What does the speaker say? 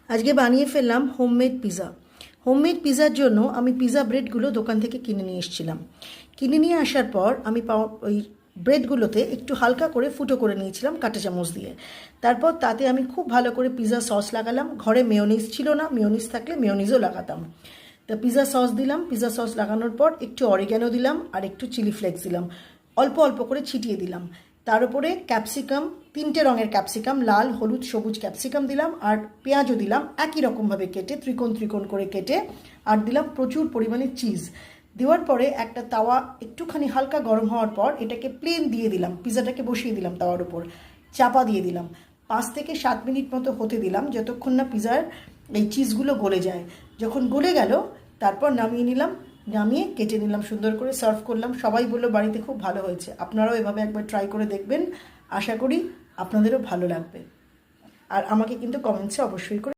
আজকে বানিয়ে ফেললাম হোমমেড পিৎজা। হোমমেড পিৎজার জন্য আমি পিৎজা ব্রেডগুলো দোকান থেকে কিনে নিয়ে এসেছিলাম। কিনে নিয়ে আসার পর আমি ওই ব্রেডগুলোতে একটু হালকা করে ফুটো করে নিয়েছিলাম কাঁটা চামচ দিয়ে। তারপর তাতে আমি খুব ভালো করে পিৎজা সস লাগালাম। ঘরে মেয়োনিজ ছিল না, মেয়োনিজ থাকলে মেয়োনিজও লাগাতাম। তা পিৎজা সস দিলাম। পিৎজা সস লাগানোর পর একটু অরিগ্যানো দিলাম আর একটু চিলি ফ্লেক্স দিলাম, অল্প অল্প করে ছিটিয়ে দিলাম। তার উপরে ক্যাপসিকাম, 3টে রঙের ক্যাপসিকাম, লাল, হলুদ, সবুজ ক্যাপসিকাম দিলাম। আর পেঁয়াজও দিলাম একই রকমভাবে কেটে, ত্রিকোণ ত্রিকোণ করে কেটে। আর দিলাম প্রচুর পরিমাণে চিজ। দেওয়ার পরে একটা তাওয়া একটুখানি হালকা গরম হওয়ার পর এটাকে প্লেন দিয়ে দিলাম, পিৎজাটাকে বসিয়ে দিলাম তাওয়ার উপর, চাপা দিয়ে দিলাম। 5 থেকে 7 মিনিট মতো হতে দিলাম, যতক্ষণ না পিৎজার এই চিজগুলো গলে যায়। যখন গলে গেল তারপর নামিয়ে নিলাম। নামিয়ে কেটে নিলাম, সুন্দর করে সার্ভ করলাম। সবাই বললো বাড়িতে খুব ভালো হয়েছে। আপনারাও এভাবে একবার ট্রাই করে দেখবেন, আশা করি আপনাদেরও ভালো লাগবে। আর আমাকে কিন্তু কমেন্টসে অবশ্যই করে